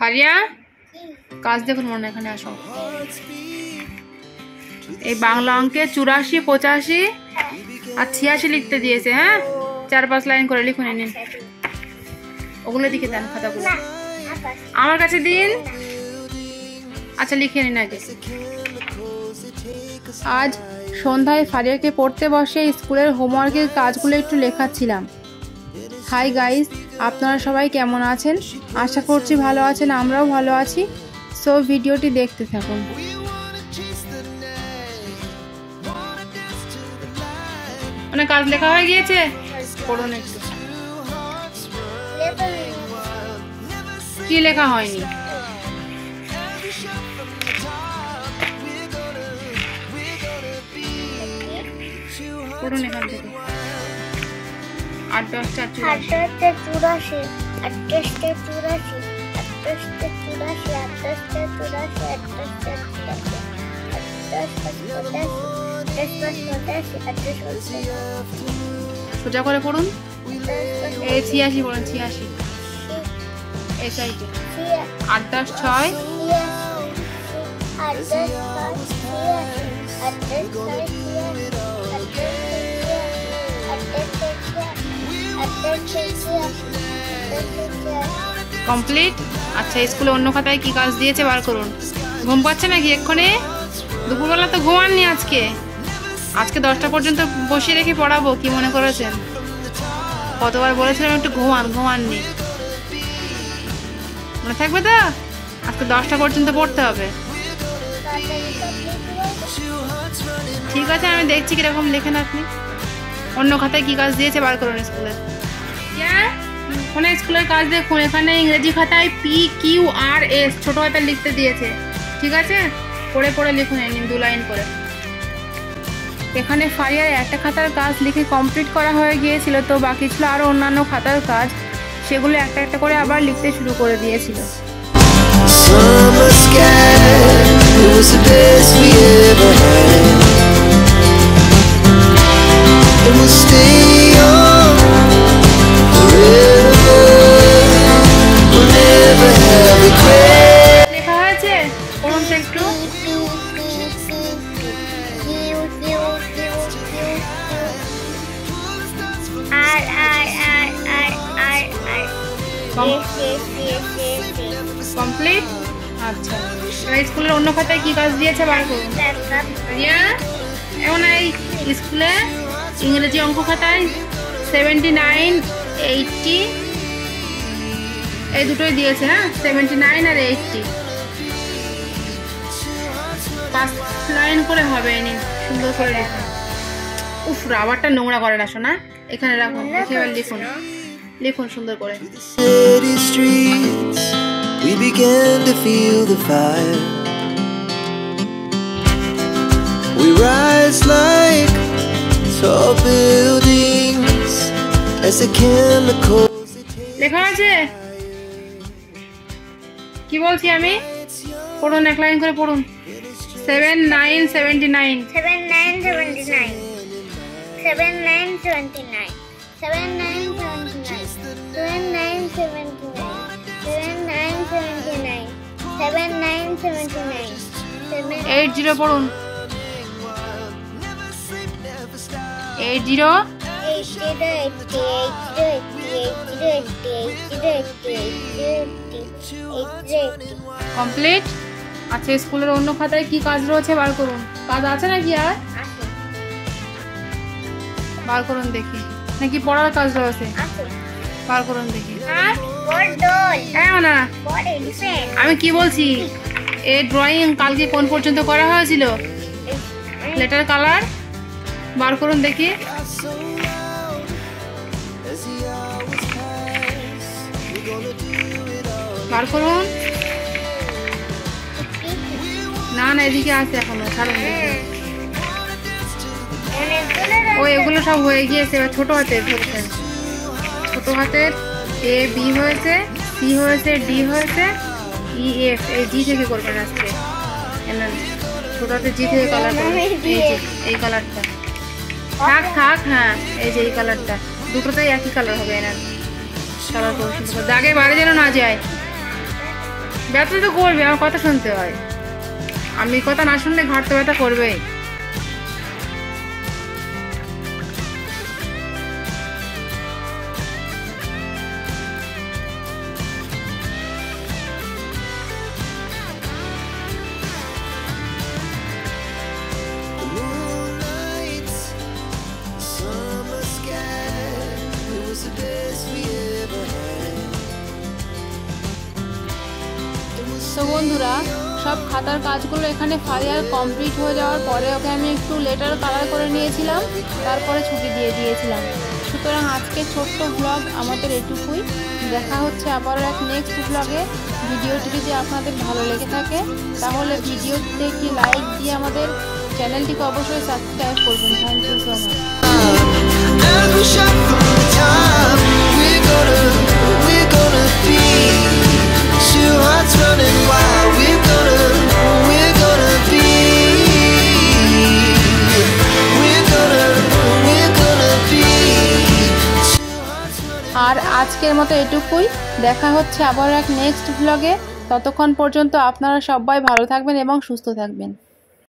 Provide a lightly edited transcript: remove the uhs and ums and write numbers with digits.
ফারিয়া কাজ দেখুন মনে এখানে আসো। এই বাংলা অঙ্কে 84, 85 আর 86 লিখতে দিয়েছে। হ্যাঁ 4-5 লাইন করে লিখুন। নিন ওগুলো দিকে দেন খাতাগুলো আমার কাছে দিন। আচ্ছা লিখে নিন আগে। আজ সন্ধ্যায় ফারিয়াকে পড়তে বসে স্কুলের হোমওয়ার্কের কাজগুলো একটু লেখাচ্ছিলাম। হাই গাইস, আপনারা সবাই কেমন আছেন? আশা করছি ভালো আছেন, আমরাও ভালো আছি। সো ভিডিওটি দেখতে থাকুন। মানে কাজ লেখা হয়ে গিয়েছে, পড়ুন একটু। কি লেখা হয়নি? পড়ুন এখান থেকে। 8, 10, 4, 84, 88, 84, 88, 84, 88, 84, 88, সোজা করে পড়ুন। এই 86 পড়ুন। 86 এই সাইডে 8, 10, 6 কমপ্লিট। আচ্ছা স্কুলে অন্য খাতায় কি কাজ দিয়েছে বার করুন। ঘুম পাচ্ছে নাকি এক্ষুনি? দুপুরবেলা তো ঘুমাননি আজকে। 10টা পর্যন্ত বসিয়ে রেখে পড়াবো, কি মনে করেছেন? কতবার বলেছিলাম একটু ঘুমাননি। মনে থাকবে তো? আজকে 10টা পর্যন্ত পড়তে হবে। ঠিক আছে আমি দেখছি কিরকম লেখেন আপনি। অন্য খাতায় কি কাজ দিয়েছে বার করুন স্কুলের। ওখানে স্কুলের কাজ দেখুন। এখানে ইংরেজি খাতায় PQRS ছোট হাতে লিখতে দিয়েছে। ঠিক আছে পড়ে পড়ে লিখুন। নিন 2 লাইন করে। এখানে ফারিয়ার একটা খাতার কাজ লিখে কমপ্লিট করা হয়ে গিয়েছিল, তো বাকি ছিল আরও অন্যান্য খাতার কাজ। সেগুলো একটা একটা করে আবার লিখতে শুরু করে দিয়েছিল। লেখা হয়েছে পড়ুন তো একটু। কমপ্লিট। আচ্ছা স্কুলের অন্য খাতায় কি কাজ দিয়েছে বার করুন। এমন এই স্কুলে ইংরেজি অঙ্ক খাতায় 79, 80 এই দুটোই দিয়েছে। হ্যাঁ 79 আর 80 5 লাইন করে হবে। নিন সুন্দর করে লিখুন। উফ রাবারটা নোংরা করে না শোনা, এখানে রাখুন। এবার লিখুন সুন্দর করে। We began to feel the fire. We rise like tall buildings as the chemicals. লেখা আছে কি বলছি আমি? পড়ুন 1 লাইন করে পড়ুন। 79, 79 79, 79 79, 79 79, 79 79, 79 79, 79 79, 79 80 পড়ুন। 80 কমপ্লিট। আচ্ছা স্কুলের অন্য খাতায় কি কাজ রয়েছে বার করুন। কাজ আছে নাকি আর? বার করুন দেখি। নাকি পড়ার কাজ রয়েছে? বার করুন দেখি। না আমি কি বলছি, এই ড্রয়িং কালকে কোন পর্যন্ত করা হয়েছিল? লেটার কালার বার করুন দেখি। বার করুন। না এদিকে আছে এখনো, ছাড়ুন দেখি। ও এগুলো সব হয়ে গিয়েছে। এবার ছোট হাতের ধরছেন। ছোট হাতের A B হয়েছে, C হয়েছে, D হয়েছে, E F এই G থেকে করবেন আজকে। ছোট হাতের G থেকে কালার করবেন। এই কালারটা থাক। হ্যাঁ এই যে এই কালারটা, দুটোতেই একই কালার হবে। এনার কালার করে দাগের বাইরে যেন না যায়। ব্যথা তো করবে, আমার কথা শুনতে হয়। আমি কথা না শুনলে ঘাড় তো ব্যথা করবেই। তো বন্ধুরা, সব খাতার কাজগুলো এখানে ফাইনাল কমপ্লিট হয়ে যাওয়ার পরে ওকে আমি একটু লেটার কালার করে নিয়েছিলাম, তারপরে ছুটি দিয়ে দিয়েছিলাম। সুতরাং আজকে ছোট্ট ব্লগ আমাদের এটুকুই। দেখা হচ্ছে আবারও এক নেক্সট ব্লগে। ভিডিওটি যদি আপনাদের ভালো লেগে থাকে তাহলে ভিডিওতে একটি লাইক দিয়ে আমাদের চ্যানেলটিকে অবশ্যই সাবস্ক্রাইব করবেন। Thank you so much. আর আজকের মতো এটুকুই। দেখা হচ্ছে আবার এক নেক্সট ব্লগে। ততক্ষণ পর্যন্ত আপনারা সবাই ভালো থাকবেন এবং সুস্থ থাকবেন।